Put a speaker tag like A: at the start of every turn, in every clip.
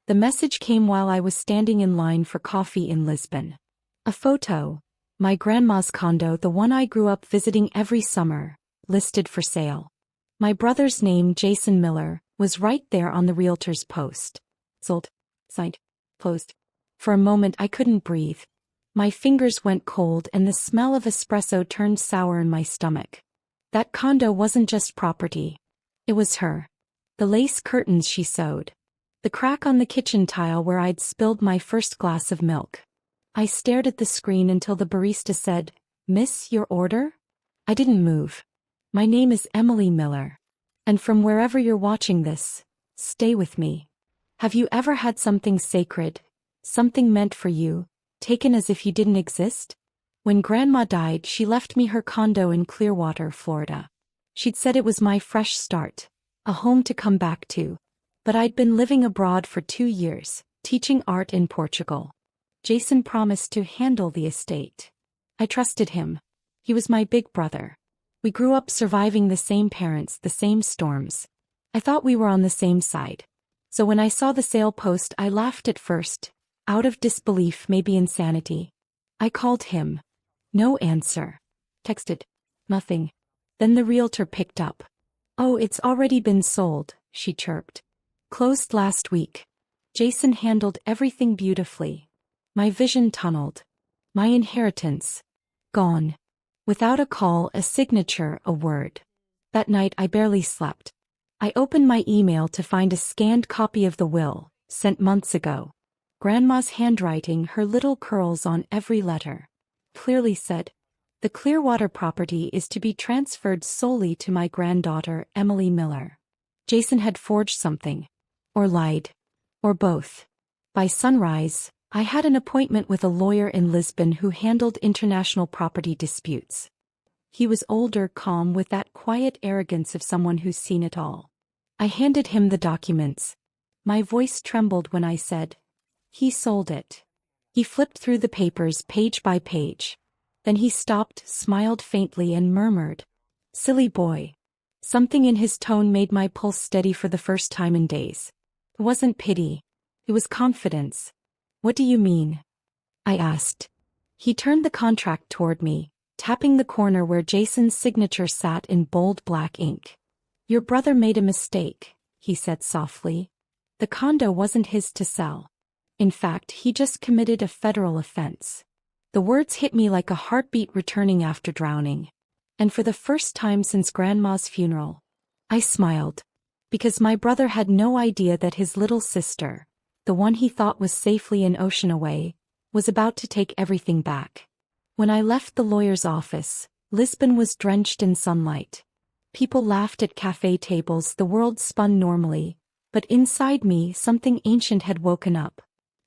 A: The message came while I was standing in line for coffee in Lisbon. A photo. My grandma's condo, the one I grew up visiting every summer, listed for sale. My brother's name, Jason Miller, was right there on the realtor's post. Sold. Signed. Closed. For a moment I couldn't breathe. My fingers went cold and the smell of espresso turned sour in my stomach. That condo wasn't just property. It was her. The lace curtains she sewed. The crack on the kitchen tile where I'd spilled my first glass of milk. I stared at the screen until the barista said, "Miss, your order?" I didn't move. My name is Emily Miller. And from wherever you're watching this, stay with me. Have you ever had something sacred, something meant for you, taken as if you didn't exist? When Grandma died, she left me her condo in Clearwater, Florida. She'd said it was my fresh start, a home to come back to. But I'd been living abroad for 2 years, teaching art in Portugal. Jason promised to handle the estate. I trusted him. He was my big brother. We grew up surviving the same parents, the same storms. I thought we were on the same side. So when I saw the sale post, I laughed at first, out of disbelief, maybe insanity. I called him. No answer. Texted. Nothing. Then the realtor picked up. "Oh, it's already been sold," she chirped. "Closed last week." Jason handled everything beautifully. My vision tunneled. My inheritance. Gone. Without a call, a signature, a word. That night I barely slept. I opened my email to find a scanned copy of the will, sent months ago. Grandma's handwriting, her little curls on every letter. Clearly said, "The Clearwater property is to be transferred solely to my granddaughter, Emily Miller." Jason had forged something. Or lied. Or both. By sunrise, I had an appointment with a lawyer in Lisbon who handled international property disputes. He was older, calm, with that quiet arrogance of someone who's seen it all. I handed him the documents. My voice trembled when I said, "He sold it." He flipped through the papers page by page. Then he stopped, smiled faintly and murmured, "Silly boy." Something in his tone made my pulse steady for the first time in days. It wasn't pity. It was confidence. "What do you mean?" I asked. He turned the contract toward me, tapping the corner where Jason's signature sat in bold black ink. "Your brother made a mistake," he said softly. "The condo wasn't his to sell. In fact, he just committed a federal offense." The words hit me like a heartbeat returning after drowning. And for the first time since Grandma's funeral, I smiled. Because my brother had no idea that his little sister, the one he thought was safely an ocean away, was about to take everything back. When I left the lawyer's office, Lisbon was drenched in sunlight. People laughed at cafe tables, the world spun normally, but inside me something ancient had woken up.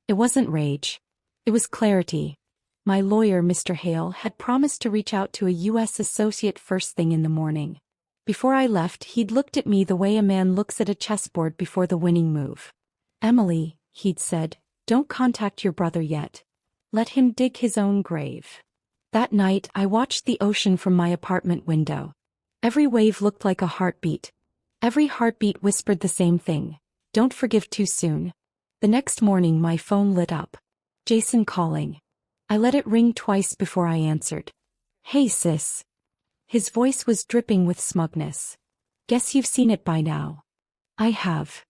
A: It wasn't rage. It was clarity. My lawyer, Mr. Hale, had promised to reach out to a U.S. associate first thing in the morning. Before I left, he'd looked at me the way a man looks at a chessboard before the winning move. "Emily," he'd said, "don't contact your brother yet. Let him dig his own grave." That night, I watched the ocean from my apartment window. Every wave looked like a heartbeat. Every heartbeat whispered the same thing: "Don't forgive too soon." The next morning, my phone lit up. Jason calling. I let it ring twice before I answered. "Hey sis." His voice was dripping with smugness. "Guess you've seen it by now." "I have."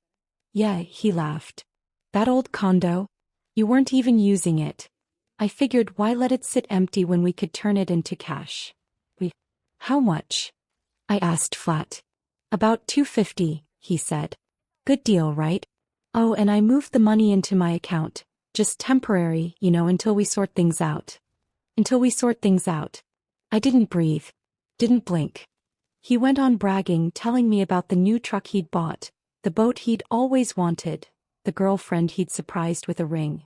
A: "Yeah," he laughed. "That old condo? You weren't even using it. I figured, why let it sit empty when we could turn it into cash?" "How much?" I asked flat. "About $250, he said. "Good deal, right?" "Oh, and I moved the money into my account. Just temporary, until we sort things out." "Until we sort things out." I didn't breathe. Didn't blink. He went on bragging, telling me about the new truck he'd bought, the boat he'd always wanted, the girlfriend he'd surprised with a ring.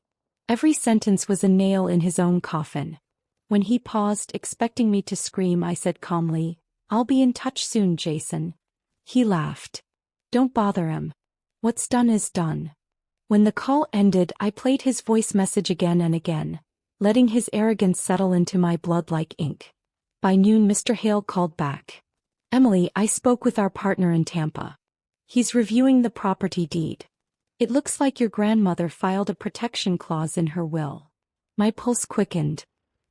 A: Every sentence was a nail in his own coffin. When he paused, expecting me to scream, I said calmly, "I'll be in touch soon, Jason." He laughed. "Don't bother him. What's done is done." When the call ended, I played his voice message again and again, letting his arrogance settle into my blood like ink. By noon, Mr. Hale called back. "Emily, I spoke with our partner in Tampa. He's reviewing the property deed. It looks like your grandmother filed a protection clause in her will. My pulse quickened.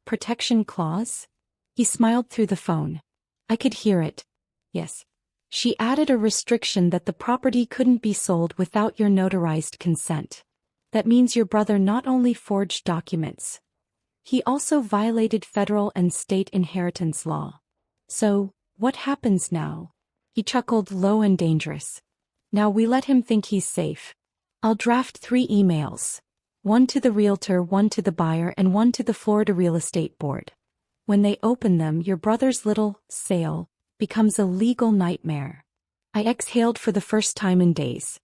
A: Protection clause? He smiled through the phone. I could hear it. Yes. She added a restriction that the property couldn't be sold without your notarized consent. That means your brother not only forged documents, he also violated federal and state inheritance law. So, what happens now? He chuckled low and dangerous. Now we let him think he's safe. I'll draft 3 emails. One to the realtor, one to the buyer, and one to the Florida Real Estate Board. When they open them, your brother's little sale becomes a legal nightmare. I exhaled for the first time in days.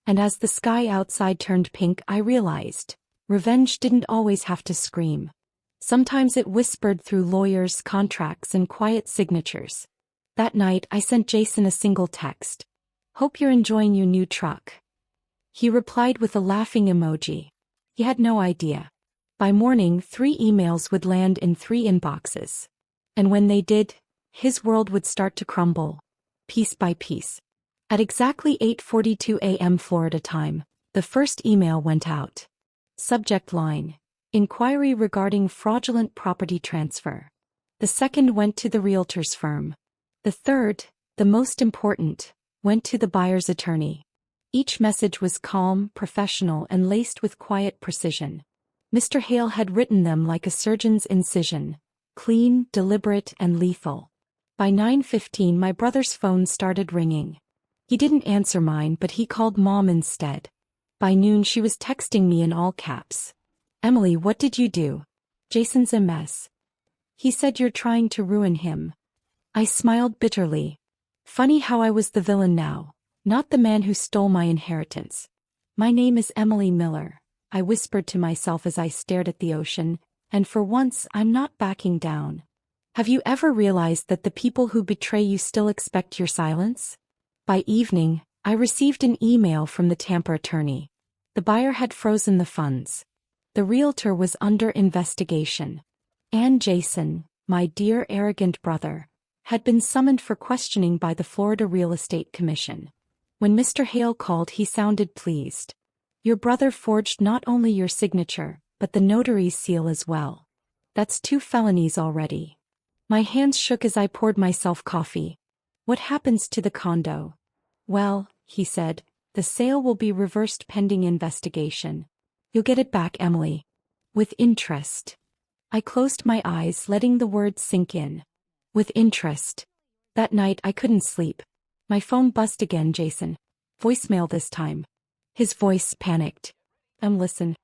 A: And as the sky outside turned pink, I realized revenge didn't always have to scream. Sometimes it whispered through lawyers, contracts, and quiet signatures. That night, I sent Jason a single text. Hope you're enjoying your new truck. He replied with a laughing emoji. He had no idea. By morning, 3 emails would land in 3 inboxes. And when they did, his world would start to crumble, piece by piece. At exactly 8:42 a.m. Florida time, the first email went out. Subject line: Inquiry regarding fraudulent property transfer. The second went to the realtor's firm. The third, the most important, went to the buyer's attorney. Each message was calm, professional, and laced with quiet precision. Mr. Hale had written them like a surgeon's incision, clean, deliberate, and lethal. By 9:15 my brother's phone started ringing. He didn't answer mine, but he called Mom instead. By noon she was texting me in all caps. Emily, what did you do? Jason's a mess. He said you're trying to ruin him. I smiled bitterly. Funny how I was the villain now, not the man who stole my inheritance. My name is Emily Miller, I whispered to myself as I stared at the ocean, and for once I'm not backing down. Have you ever realized that the people who betray you still expect your silence? By evening, I received an email from the Tampa attorney. The buyer had frozen the funds. The realtor was under investigation. And Jason, my dear arrogant brother, had been summoned for questioning by the Florida Real Estate Commission. When Mr. Hale called, he sounded pleased. Your brother forged not only your signature, but the notary's seal as well. That's 2 felonies already. My hands shook as I poured myself coffee. What happens to the condo? Well, he said, the sale will be reversed pending investigation. You'll get it back, Emily. With interest. I closed my eyes, letting the words sink in. With interest. That night I couldn't sleep. My phone buzzed again. Jason. Voicemail this time. His voice panicked. Listen.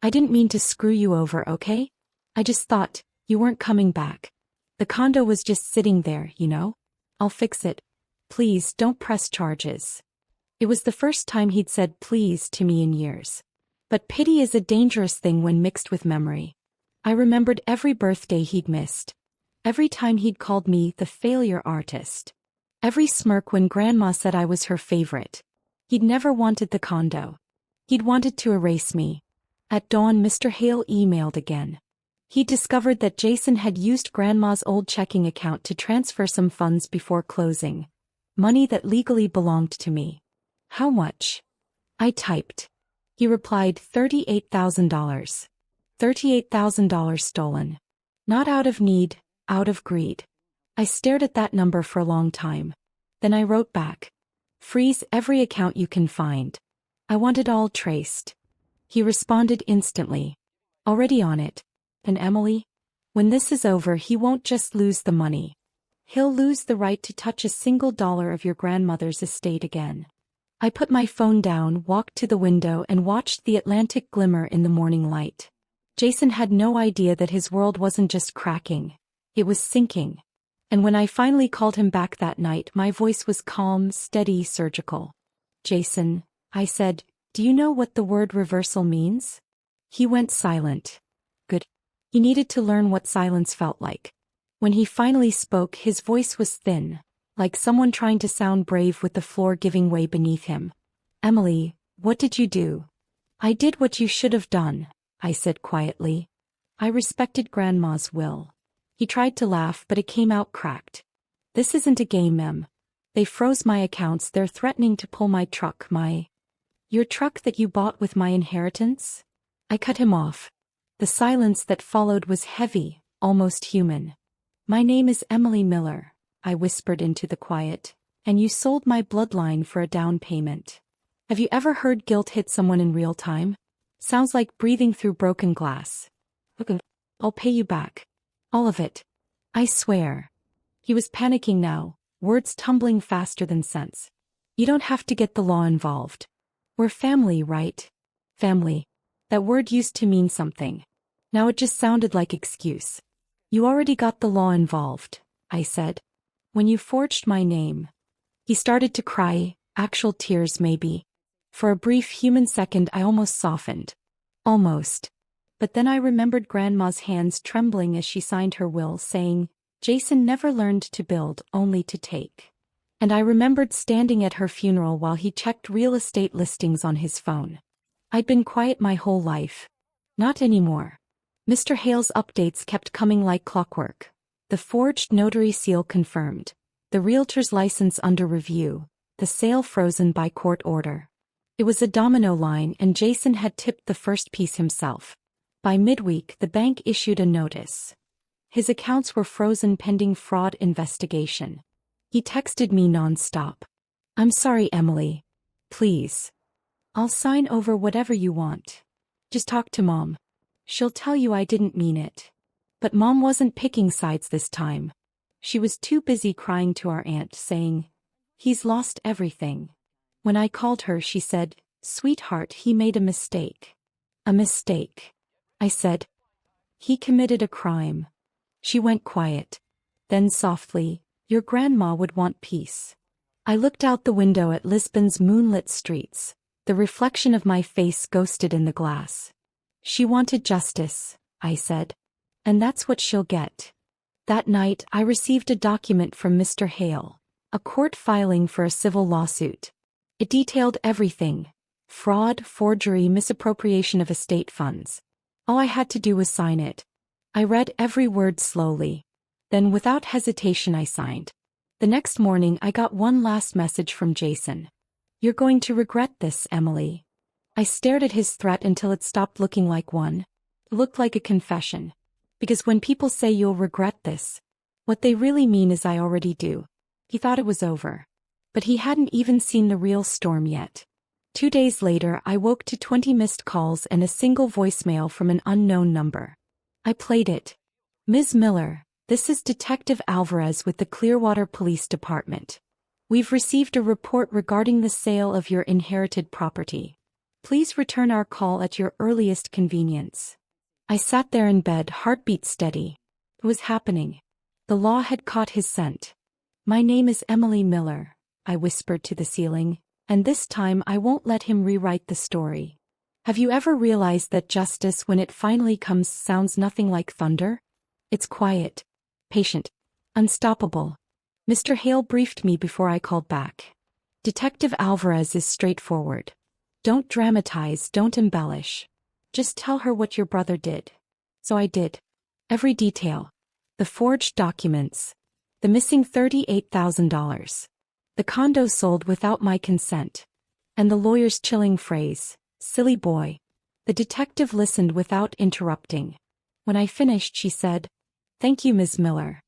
A: I didn't mean to screw you over, okay? I just thought you weren't coming back. The condo was just sitting there, you know? I'll fix it. Please don't press charges. It was the first time he'd said please to me in years. But pity is a dangerous thing when mixed with memory. I remembered every birthday he'd missed. Every time he'd called me the failure artist. Every smirk when Grandma said I was her favorite. He'd never wanted the condo. He'd wanted to erase me. At dawn, Mr. Hale emailed again. He discovered that Jason had used Grandma's old checking account to transfer some funds before closing. Money that legally belonged to me. How much? I typed. He replied, $38,000. $38,000 stolen. Not out of need, out of greed. I stared at that number for a long time. Then I wrote back. Freeze every account you can find. I want it all traced. He responded instantly. Already on it. And Emily? When this is over, he won't just lose the money. He'll lose the right to touch a single dollar of your grandmother's estate again. I put my phone down, walked to the window, and watched the Atlantic glimmer in the morning light. Jason had no idea that his world wasn't just cracking. It was sinking. And when I finally called him back that night, my voice was calm, steady, surgical. Jason, I said, do you know what the word reversal means? He went silent. Good. He needed to learn what silence felt like. When he finally spoke, his voice was thin, like someone trying to sound brave with the floor giving way beneath him. Emily, what did you do? I did what you should have done, I said quietly. I respected Grandma's will. He tried to laugh, but it came out cracked. This isn't a game, Mem. They froze my accounts. They're threatening to pull my truck, Your truck that you bought with my inheritance? I cut him off. The silence that followed was heavy, almost human. My name is Emily Miller, I whispered into the quiet, and you sold my bloodline for a down payment. Have you ever heard guilt hit someone in real time? Sounds like breathing through broken glass. Okay, I'll pay you back. All of it. I swear. He was panicking now, words tumbling faster than sense. You don't have to get the law involved. We're family, right? Family. That word used to mean something. Now it just sounded like excuse. You already got the law involved, I said. When you forged my name. He started to cry, actual tears maybe. For a brief human second I almost softened. Almost. But then I remembered Grandma's hands trembling as she signed her will, saying, Jason never learned to build, only to take. And I remembered standing at her funeral while he checked real estate listings on his phone. I'd been quiet my whole life. Not anymore. Mr. Hale's updates kept coming like clockwork. The forged notary seal confirmed. The realtor's license under review. The sale frozen by court order. It was a domino line, and Jason had tipped the first piece himself. By midweek, the bank issued a notice. His accounts were frozen pending fraud investigation. He texted me non-stop. I'm sorry, Emily. Please. I'll sign over whatever you want. Just talk to Mom. She'll tell you I didn't mean it. But Mom wasn't picking sides this time. She was too busy crying to our aunt, saying, He's lost everything. When I called her, she said, Sweetheart, he made a mistake. A mistake. I said, He committed a crime. She went quiet. Then softly, Your grandma would want peace. I looked out the window at Lisbon's moonlit streets. The reflection of my face ghosted in the glass. She wanted justice, I said. And that's what she'll get. That night, I received a document from Mr. Hale, a court filing for a civil lawsuit. It detailed everything: fraud, forgery, misappropriation of estate funds. All I had to do was sign it. I read every word slowly. Then without hesitation I signed. The next morning I got one last message from Jason. You're going to regret this, Emily. I stared at his threat until it stopped looking like one. It looked like a confession. Because when people say you'll regret this, what they really mean is I already do. He thought it was over. But he hadn't even seen the real storm yet. 2 days later I woke to 20 missed calls and a single voicemail from an unknown number. I played it. Ms. Miller, this is Detective Alvarez with the Clearwater Police Department. We've received a report regarding the sale of your inherited property. Please return our call at your earliest convenience. I sat there in bed, heartbeat steady. It was happening. The law had caught his scent. My name is Emily Miller, I whispered to the ceiling, and this time I won't let him rewrite the story. Have you ever realized that justice, when it finally comes, sounds nothing like thunder? It's quiet, patient, unstoppable. Mr. Hale briefed me before I called back. Detective Alvarez is straightforward. Don't dramatize, don't embellish. Just tell her what your brother did. So I did. Every detail. The forged documents. The missing $38,000. The condo sold without my consent. And the lawyer's chilling phrase, silly boy. The detective listened without interrupting. When I finished, she said, Thank you, Ms. Miller.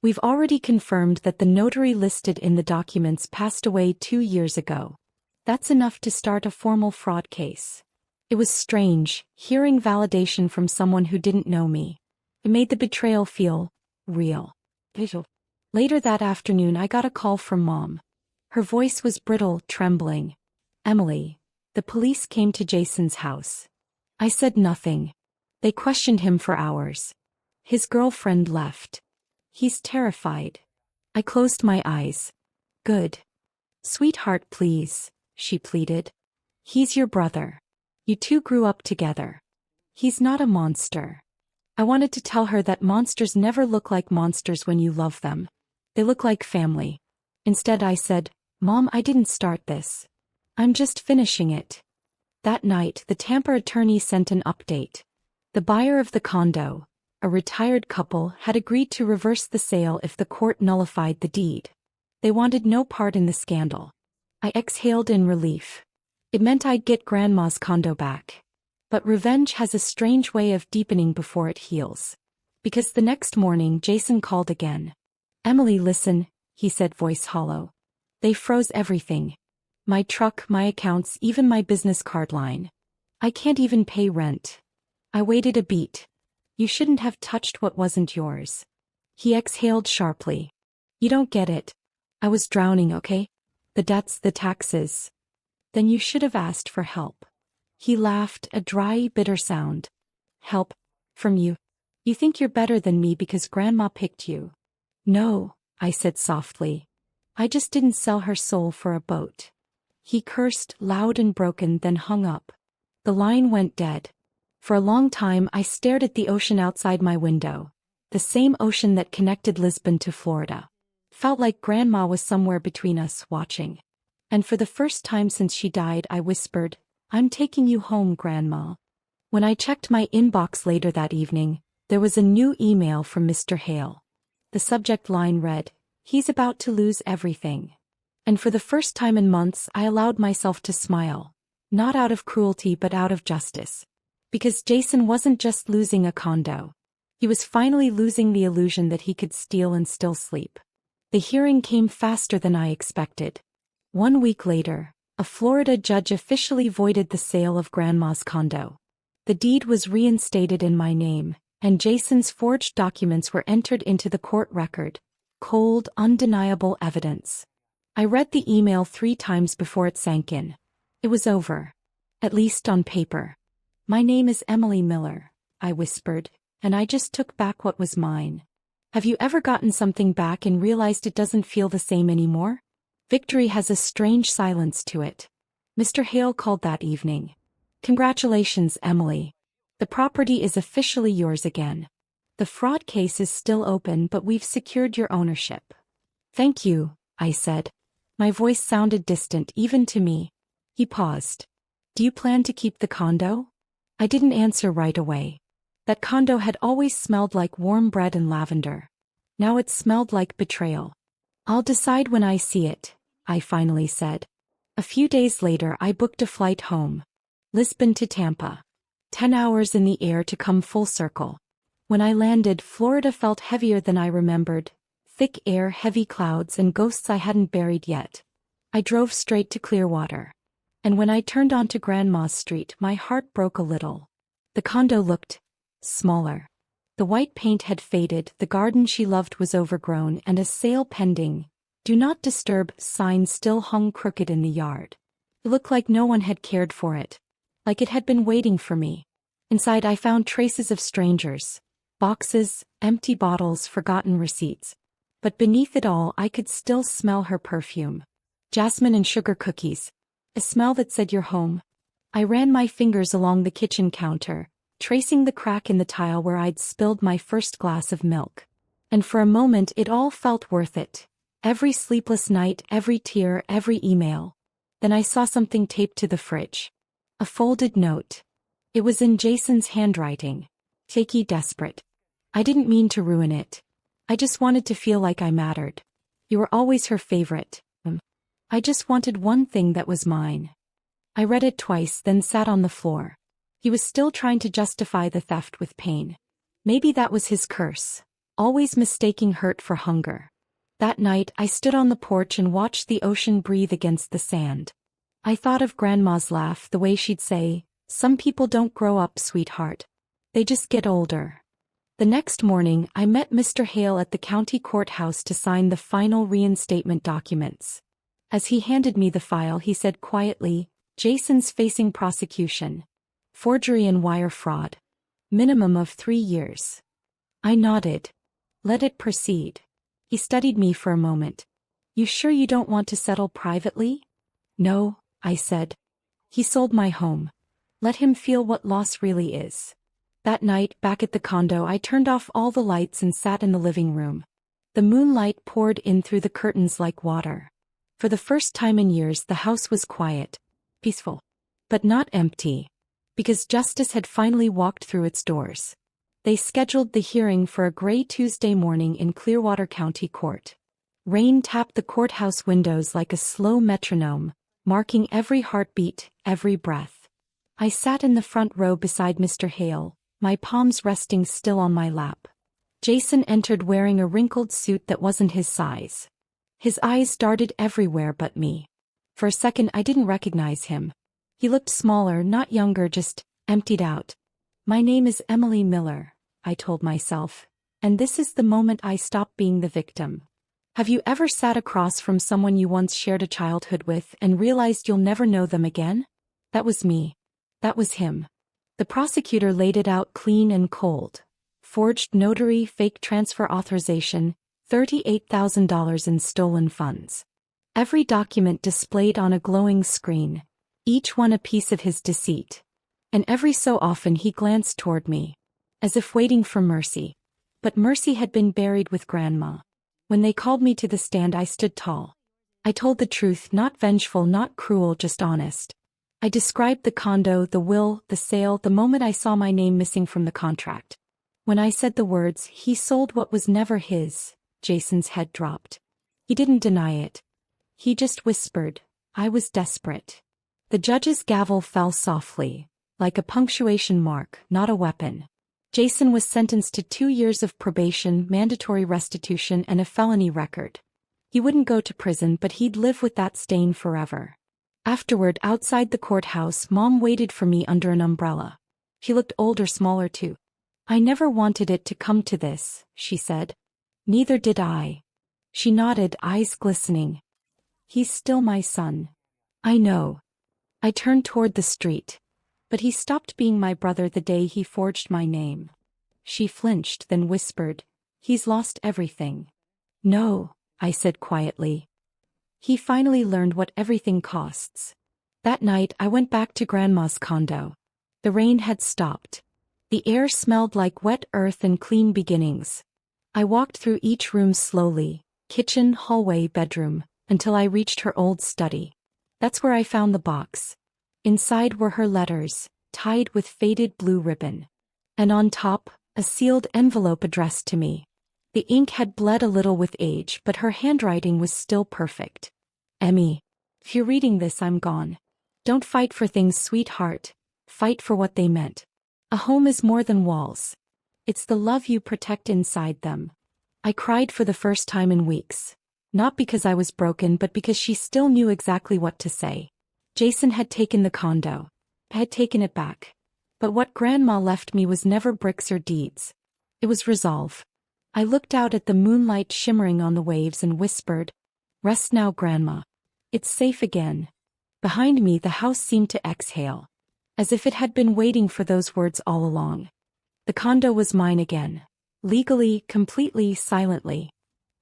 A: We've already confirmed that the notary listed in the documents passed away 2 years ago. That's enough to start a formal fraud case. It was strange, hearing validation from someone who didn't know me. It made the betrayal feel real. Later that afternoon I got a call from Mom. Her voice was brittle, trembling. Emily, the police came to Jason's house. I said nothing. They questioned him for hours. His girlfriend left. He's terrified. I closed my eyes. Good. Sweetheart, please, she pleaded. He's your brother. You two grew up together. He's not a monster. I wanted to tell her that monsters never look like monsters when you love them. They look like family. Instead I said, Mom, I didn't start this. I'm just finishing it. That night, the Tampa attorney sent an update. The buyer of the condo, a retired couple, had agreed to reverse the sale if the court nullified the deed. They wanted no part in the scandal. I exhaled in relief. It meant I'd get Grandma's condo back. But revenge has a strange way of deepening before it heals. Because the next morning Jason called again. "Emily, listen," he said, voice hollow. "They froze everything. My truck, my accounts, even my business card line. I can't even pay rent." I waited a beat. "You shouldn't have touched what wasn't yours." He exhaled sharply. "You don't get it. I was drowning, okay? The debts, the taxes." "Then you should have asked for help." He laughed, a dry, bitter sound. "Help? From you? You think you're better than me because Grandma picked you." "No," I said softly. "I just didn't sell her soul for a boat." He cursed, loud and broken, then hung up. The line went dead. For a long time I stared at the ocean outside my window. The same ocean that connected Lisbon to Florida. Felt like Grandma was somewhere between us, watching. And for the first time since she died, I whispered, "I'm taking you home, Grandma." When I checked my inbox later that evening, there was a new email from Mr. Hale. The subject line read, "He's about to lose everything." And for the first time in months I allowed myself to smile. Not out of cruelty but out of justice. Because Jason wasn't just losing a condo. He was finally losing the illusion that he could steal and still sleep. The hearing came faster than I expected. 1 week later, a Florida judge officially voided the sale of Grandma's condo. The deed was reinstated in my name, and Jason's forged documents were entered into the court record. Cold, undeniable evidence. I read the email 3 times before it sank in. It was over. At least on paper. "My name is Emily Miller," I whispered, "and I just took back what was mine." Have you ever gotten something back and realized it doesn't feel the same anymore? Victory has a strange silence to it. Mr. Hale called that evening. "Congratulations, Emily. The property is officially yours again. The fraud case is still open, but we've secured your ownership." "Thank you," I said. My voice sounded distant even to me. He paused. "Do you plan to keep the condo?" I didn't answer right away. That condo had always smelled like warm bread and lavender. Now it smelled like betrayal. "I'll decide when I see it," I finally said. A few days later I booked a flight home. Lisbon to Tampa. 10 hours in the air to come full circle. When I landed, Florida felt heavier than I remembered. Thick air, heavy clouds, and ghosts I hadn't buried yet. I drove straight to Clearwater. And when I turned onto Grandma's Street, my heart broke a little. The condo looked smaller. The white paint had faded, the garden she loved was overgrown, and a sale pending, "Do not disturb" sign still hung crooked in the yard. It looked like no one had cared for it. Like it had been waiting for me. Inside I found traces of strangers. Boxes, empty bottles, forgotten receipts. But beneath it all I could still smell her perfume. Jasmine and sugar cookies. A smell that said you're home. I ran my fingers along the kitchen counter, tracing the crack in the tile where I'd spilled my first glass of milk. And for a moment it all felt worth it. Every sleepless night, every tear, every email. Then I saw something taped to the fridge. A folded note. It was in Jason's handwriting. Shaky, desperate. I didn't mean to ruin it. I just wanted to feel like I mattered. You were always her favorite. I just wanted one thing that was mine. I read it twice, then sat on the floor. He was still trying to justify the theft with pain. Maybe that was his curse. Always mistaking hurt for hunger. That night I stood on the porch and watched the ocean breathe against the sand. I thought of Grandma's laugh, the way she'd say, "Some people don't grow up, sweetheart. They just get older." The next morning I met Mr. Hale at the county courthouse to sign the final reinstatement documents. As he handed me the file he said quietly, "Jason's facing prosecution. Forgery and wire fraud. Minimum of 3 years." I nodded. "Let it proceed." He studied me for a moment. "You sure you don't want to settle privately?" "No," I said. "He sold my home. Let him feel what loss really is." That night, back at the condo, I turned off all the lights and sat in the living room. The moonlight poured in through the curtains like water. For the first time in years the house was quiet. Peaceful. But not empty. Because justice had finally walked through its doors. They scheduled the hearing for a gray Tuesday morning in Clearwater County Court. Rain tapped the courthouse windows like a slow metronome, marking every heartbeat, every breath. I sat in the front row beside Mr. Hale, my palms resting still on my lap. Jason entered wearing a wrinkled suit that wasn't his size. His eyes darted everywhere but me. For a second I didn't recognize him. He looked smaller, not younger, just emptied out. "My name is Emily Miller," I told myself, "and this is the moment I stop being the victim." Have you ever sat across from someone you once shared a childhood with and realized you'll never know them again? That was me. That was him. The prosecutor laid it out clean and cold. Forged notary, fake transfer authorization, $38,000 in stolen funds. Every document displayed on a glowing screen, each one a piece of his deceit. And every so often he glanced toward me, as if waiting for mercy. But mercy had been buried with Grandma. When they called me to the stand, I stood tall. I told the truth, not vengeful, not cruel, just honest. I described the condo, the will, the sale, the moment I saw my name missing from the contract. When I said the words, "He sold what was never his," Jason's head dropped. He didn't deny it. He just whispered, "I was desperate." The judge's gavel fell softly, like a punctuation mark, not a weapon. Jason was sentenced to 2 years of probation, mandatory restitution, and a felony record. He wouldn't go to prison, but he'd live with that stain forever. Afterward, outside the courthouse, Mom waited for me under an umbrella. She looked older, smaller too. "I never wanted it to come to this," she said. "Neither did I." She nodded, eyes glistening. "He's still my son." "I know." I turned toward the street. "But he stopped being my brother the day he forged my name." She flinched, then whispered, "He's lost everything." "No," I said quietly. "He finally learned what everything costs." That night I went back to Grandma's condo. The rain had stopped. The air smelled like wet earth and clean beginnings. I walked through each room slowly, kitchen, hallway, bedroom, until I reached her old study. That's where I found the box. Inside were her letters, tied with faded blue ribbon. And on top, a sealed envelope addressed to me. The ink had bled a little with age, but her handwriting was still perfect. "Emmy, if you're reading this, I'm gone. Don't fight for things, sweetheart. Fight for what they meant. A home is more than walls. It's the love you protect inside them." I cried for the first time in weeks. Not because I was broken, but because she still knew exactly what to say. Jason had taken the condo. Had taken it back. But what Grandma left me was never bricks or deeds. It was resolve. I looked out at the moonlight shimmering on the waves and whispered, "Rest now, Grandma. It's safe again." Behind me the house seemed to exhale, as if it had been waiting for those words all along. The condo was mine again. Legally, completely, silently.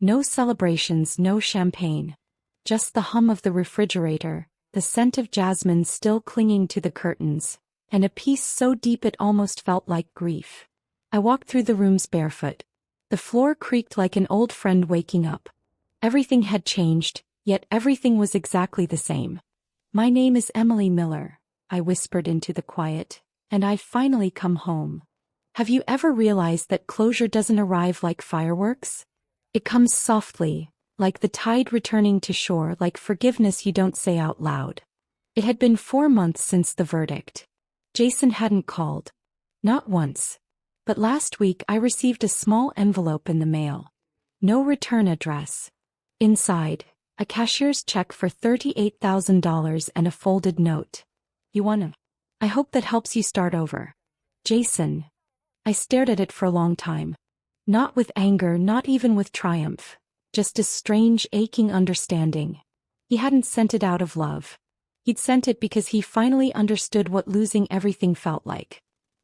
A: No celebrations, no champagne. Just the hum of the refrigerator, the scent of jasmine still clinging to the curtains, and a peace so deep it almost felt like grief. I walked through the rooms barefoot. The floor creaked like an old friend waking up. Everything had changed, yet everything was exactly the same. "My name is Emily Miller," I whispered into the quiet, "and I've finally come home." Have you ever realized that closure doesn't arrive like fireworks? It comes softly, like the tide returning to shore, like forgiveness you don't say out loud. It had been 4 months since the verdict. Jason hadn't called. Not once. But last week I received a small envelope in the mail. No return address. Inside, a cashier's check for $38,000 and a folded note. "You wanna? I hope that helps you start over. Jason." I stared at it for a long time. Not with anger, not even with triumph. Just a strange, aching understanding. He hadn't sent it out of love. He'd sent it because he finally understood what losing everything felt like.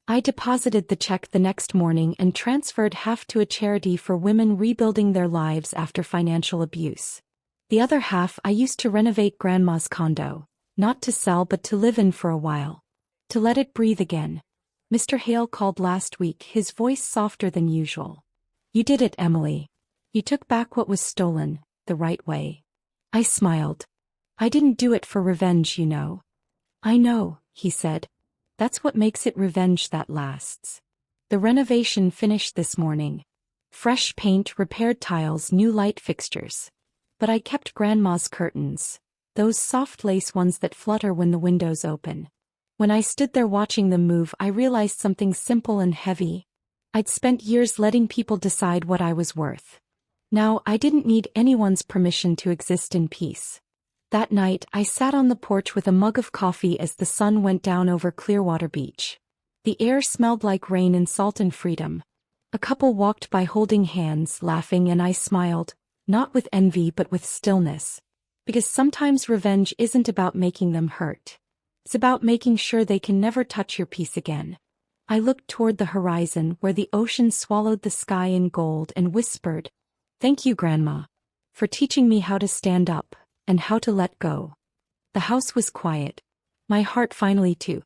A: I deposited the check the next morning and transferred half to a charity for women rebuilding their lives after financial abuse. The other half I used to renovate Grandma's condo. Not to sell, but to live in for a while. To let it breathe again. Mr. Hale called last week, his voice softer than usual. "You did it, Emily. You took back what was stolen, the right way." I smiled. "I didn't do it for revenge, you know." "I know," he said. "That's what makes it revenge that lasts." The renovation finished this morning. Fresh paint, repaired tiles, new light fixtures. But I kept Grandma's curtains. those soft lace ones that flutter when the windows open. When I stood there watching them move, I realized something simple and heavy. I'd spent years letting people decide what I was worth. Now I didn't need anyone's permission to exist in peace. That night, I sat on the porch with a mug of coffee as the sun went down over Clearwater Beach. The air smelled like rain and salt and freedom. A couple walked by holding hands, laughing, and I smiled, not with envy but with stillness. Because sometimes revenge isn't about making them hurt. It's about making sure they can never touch your peace again. I looked toward the horizon where the ocean swallowed the sky in gold and whispered, "Thank you, Grandma, for teaching me how to stand up and how to let go." The house was quiet. My heart finally too.